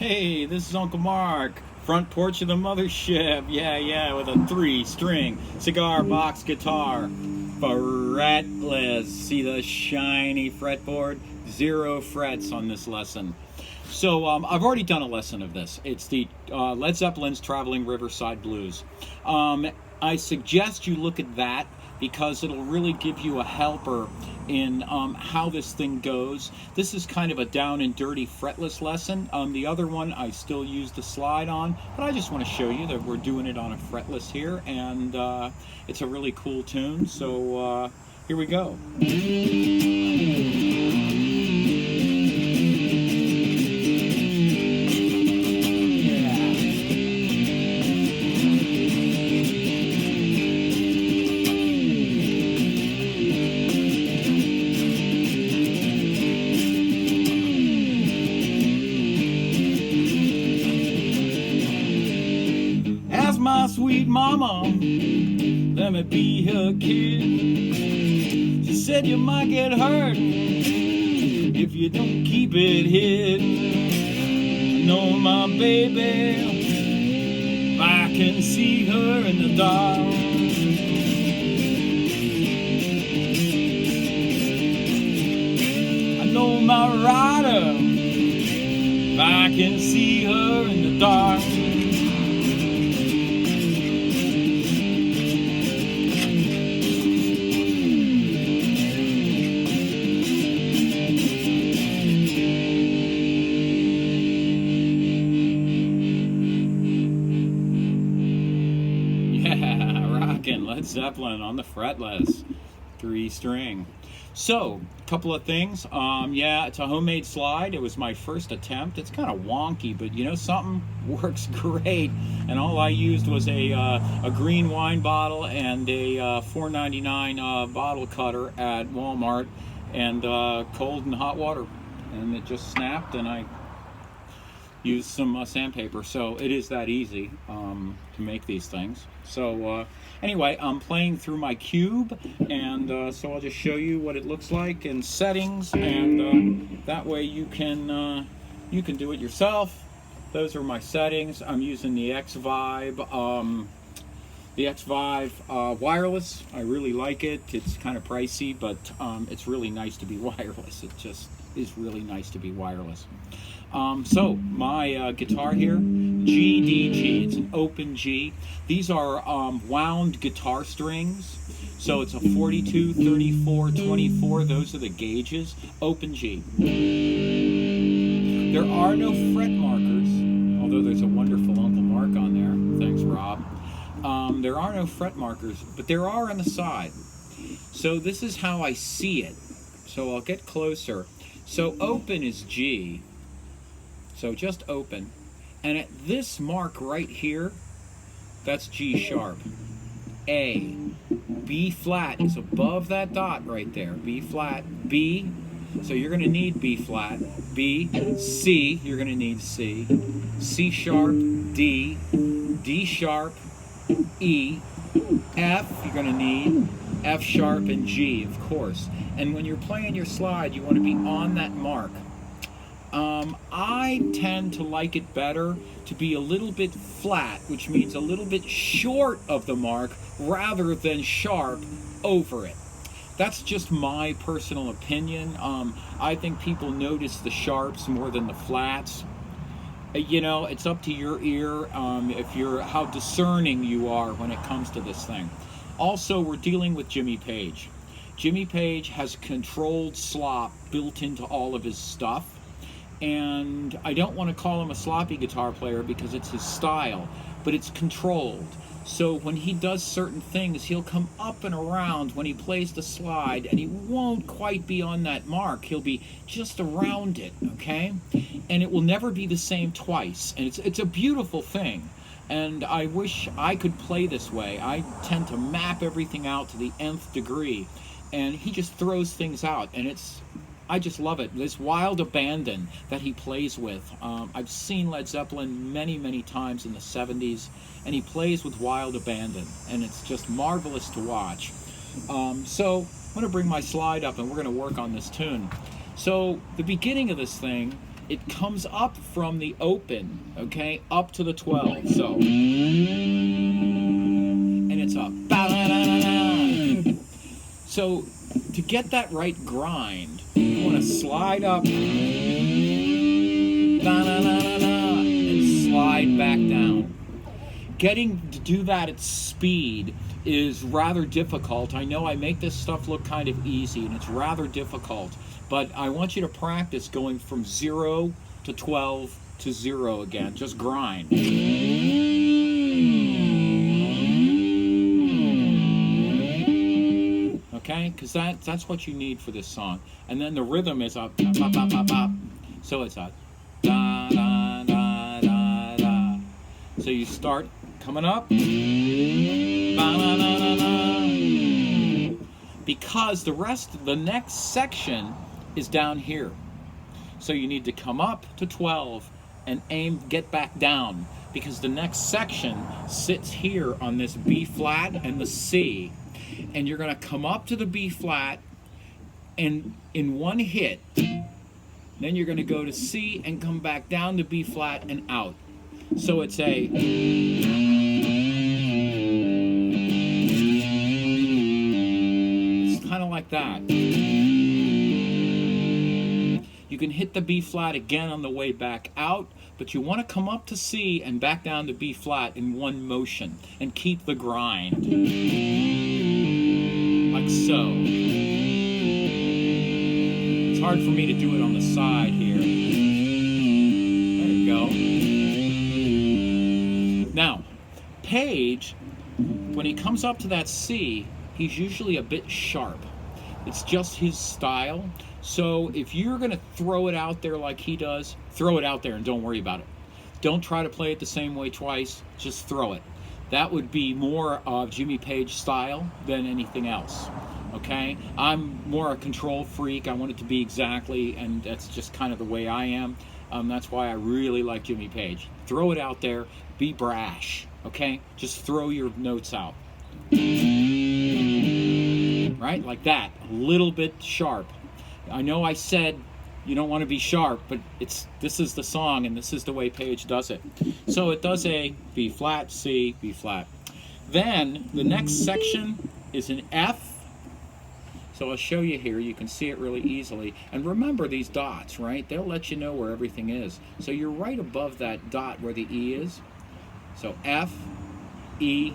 Hey, this is Uncle Mark, front porch of the mothership. Yeah, with a 3-string cigar box guitar. Fretless. See the shiny fretboard? 0 frets on this lesson. So I've already done a lesson of this. It's the Led Zeppelin's Traveling Riverside Blues. I suggest you look at that because it'll really give you a helper in how this thing goes. This is kind of a down and dirty fretless lesson. The other one I still use the slide on, but I just want to show you that we're doing it on a fretless here, and it's a really cool tune. So here we go. My sweet mama, let me be her kid. She said you might get hurt if you don't keep it hidden. No, my baby, I can see her in the dark. I know my rider, I can see her in the dark. Rockin Led Zeppelin on the fretless 3-string. So, a couple of things. Yeah, it's a homemade slide. It was my first attempt. It's kind of wonky, but you know something? Works great. And all I used was a green wine bottle and a $4.99 bottle cutter at Walmart, and cold and hot water. And it just snapped, and I used some sandpaper. So it is that easy to make these things. So anyway, I'm playing through my cube, and so I'll just show you what it looks like in settings, and that way you can do it yourself. Those are my settings. I'm using the X-Vibe wireless. I really like it. It's kind of pricey, but it's really nice to be wireless. It just is really nice to be wireless. So my guitar here, G, D, G. It's an open G. These are wound guitar strings. So it's a 42, 34, 24. Those are the gauges. Open G. There are no fret markers, although there's a wonderful Uncle Mark on there. Thanks, Rob. There are no fret markers, but there are on the side. So this is how I see it. So I'll get closer. So open is G. So just open. And at this mark right here, that's G sharp. A. B flat is above that dot right there. B flat. B. So you're going to need B flat. B. C. You're going to need C. C sharp. D. D sharp. E. F. You're going to need F sharp and G, of course. And when you're playing your slide, you want to be on that mark. I tend to like it better to be a little bit flat, which means a little bit short of the mark rather than sharp over it. That's just my personal opinion. I think people notice the sharps more than the flats. You know, it's up to your ear, how discerning you are when it comes to this thing. Also, we're dealing with Jimmy Page. Jimmy Page has controlled slop built into all of his stuff. And I don't want to call him a sloppy guitar player because it's his style, but it's controlled. So when he does certain things, he'll come up and around when he plays the slide, and he won't quite be on that mark. He'll be just around it, okay? And it will never be the same twice. And it's a beautiful thing. And I wish I could play this way. I tend to map everything out to the nth degree. And he just throws things out, and I just love it. This wild abandon that he plays with. I've seen Led Zeppelin many, many times in the 70s, and he plays with wild abandon, and it's just marvelous to watch. So I'm going to bring my slide up, and we're going to work on this tune. So the beginning of this thing it comes up from the open, okay, up to the 12. So, and it's a ba-da-da-da-da. So, to get that right grind, you want to slide up, da-da-da-da-da, and slide back down. Getting to do that at speed is rather difficult. I know I make this stuff look kind of easy, and it's rather difficult. But I want you to practice going from 0 to 12 to 0 again. Just grind. Okay? Because that's what you need for this song. And then the rhythm is a bop, bop, bop, bop. So it's a da, da, da, da, da. So you start coming up. Ba, da, da, da, da. Because the next section is down here. So you need to come up to 12 and get back down, because the next section sits here on this B flat and the C. And you're going to come up to the B flat and in one hit, then you're going to go to C and come back down to B flat and out. So it's it's kind of like that. You can hit the B flat again on the way back out, but you want to come up to C and back down to B flat in one motion and keep the grind. Like so. It's hard for me to do it on the side here. There you go. Now, Page, when he comes up to that C, he's usually a bit sharp. It's just his style. So if you're going to throw it out there like he does, throw it out there and don't worry about it. Don't try to play it the same way twice. Just throw it. That would be more of Jimmy Page style than anything else. Okay? I'm more a control freak. I want it to be exactly, and that's just kind of the way I am. That's why I really like Jimmy Page. Throw it out there. Be brash. Okay? Just throw your notes out. Right? Like that. A little bit sharp. I know I said you don't want to be sharp, but this is the song, and this is the way Page does it. So it does a B flat, C, B flat. Then the next section is an F. So I'll show you here. You can see it really easily. And remember these dots, right? They'll let you know where everything is. So you're right above that dot where the E is. So F, E,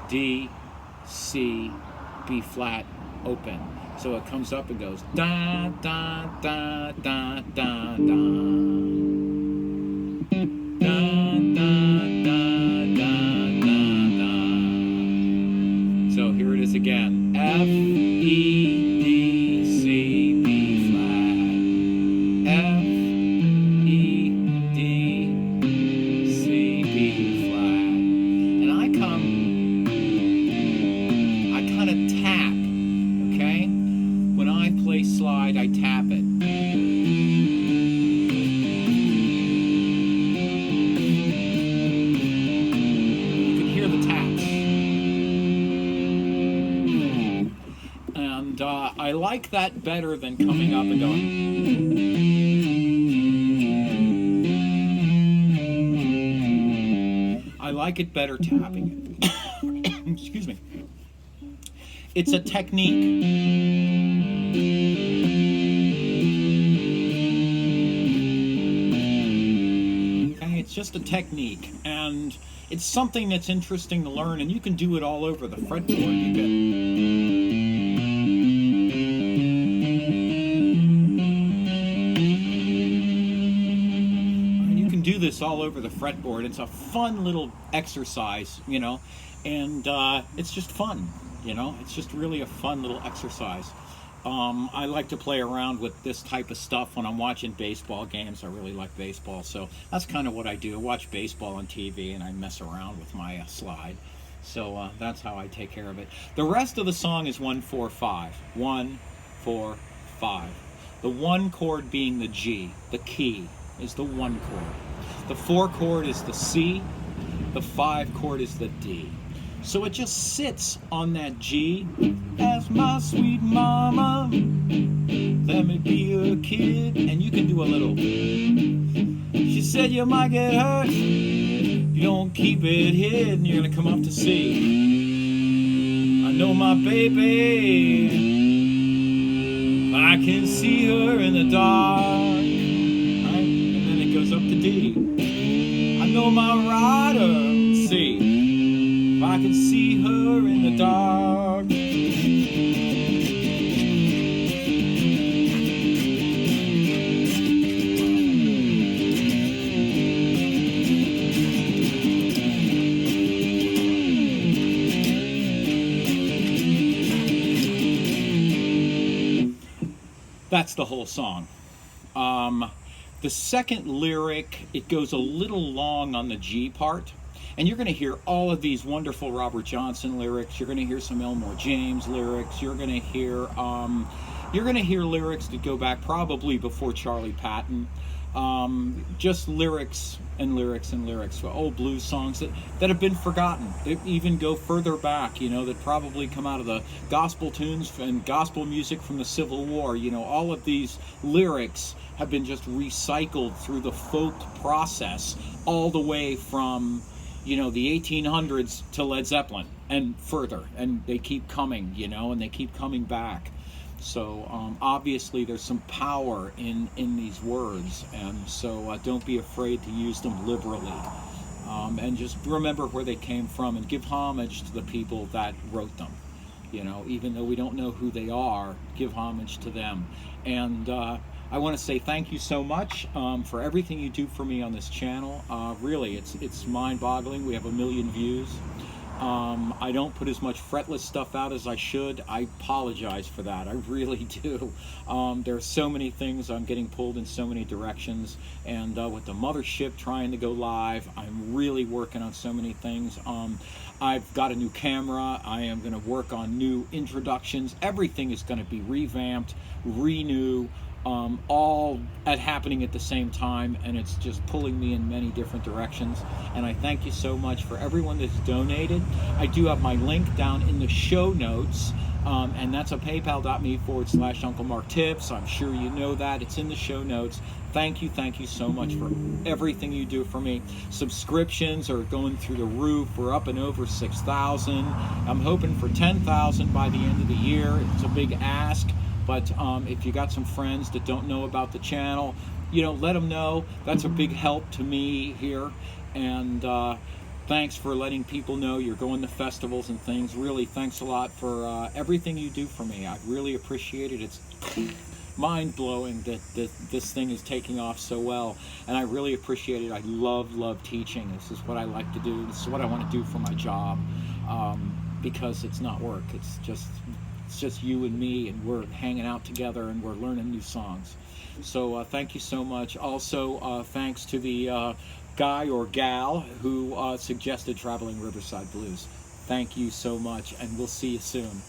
D, C, B flat, open. So it comes up and goes da da da da da da da da da da da da. So here it is again. F E D C B flat. F E D C B flat. And I kind of tap. Okay. When I play slide, I tap it. You can hear the taps. And I like that better than coming up and going. I like it better tapping it. Excuse me. It's a technique. It's just a technique, and it's something that's interesting to learn, and you can do it all over the fretboard. You can do this all over the fretboard. It's a fun little exercise, you know, and it's just fun, you know. It's just really a fun little exercise. I like to play around with this type of stuff when I'm watching baseball games. I really like baseball, so that's kind of what I do. I watch baseball on TV, and I mess around with my slide. So that's how I take care of it. The rest of the song is 1, 4, 5. 1, 4, 5. The 1 chord being the G. The key is the 1 chord. The 4 chord is the C. The 5 chord is the D. So it just sits on that G. As my sweet mama, let me be a kid. And you can do a little. She said you might get hurt. You don't keep it hidden. You're gonna come up to see. I know my baby. I can see her in the dark. Right? And then it goes up to D. I know my rider. C. If I can see her in the dark. That's the whole song. The second lyric, it goes a little long on the G part. And you're going to hear all of these wonderful Robert Johnson lyrics. You're going to hear some Elmore James lyrics. You're going to hear lyrics that go back probably before Charlie Patton. Just lyrics and lyrics and lyrics for old blues songs that have been forgotten. They even go further back, you know, that probably come out of the gospel tunes and gospel music from the Civil War. You know, all of these lyrics have been just recycled through the folk process all the way from, you know, the 1800s to Led Zeppelin and further, and they keep coming, you know, and they keep coming back. So obviously there's some power in these words, and so don't be afraid to use them liberally, and just remember where they came from and give homage to the people that wrote them. You know, even though we don't know who they are, give homage to them. And I want to say thank you so much for everything you do for me on this channel. Really, it's mind-boggling. We have 1 million views. I don't put as much Fretless stuff out as I should. I apologize for that. I really do. There are so many things. I'm getting pulled in so many directions. And with the mothership trying to go live, I'm really working on so many things. I've got a new camera. I am going to work on new introductions. Everything is going to be revamped, renew. All happening at the same time, and it's just pulling me in many different directions. And I thank you so much for everyone that's donated. I do have my link down in the show notes, and that's a paypal.me/Uncle Mark Tips. I'm sure you know that. It's in the show notes. Thank you so much for everything you do for me. Subscriptions are going through the roof. We're up and over 6,000. I'm hoping for 10,000 by the end of the year. It's a big ask. But if you got some friends that don't know about the channel, you know, let them know. That's a big help to me here. And thanks for letting people know you're going to festivals and things. Really, thanks a lot for everything you do for me. I really appreciate it. It's mind-blowing that this thing is taking off so well. And I really appreciate it. I love teaching. This is what I like to do. This is what I want to do for my job, because it's not work. It's just you and me, and we're hanging out together, and we're learning new songs. So thank you so much. Also, thanks to the guy or gal who suggested Traveling Riverside Blues. Thank you so much, and we'll see you soon.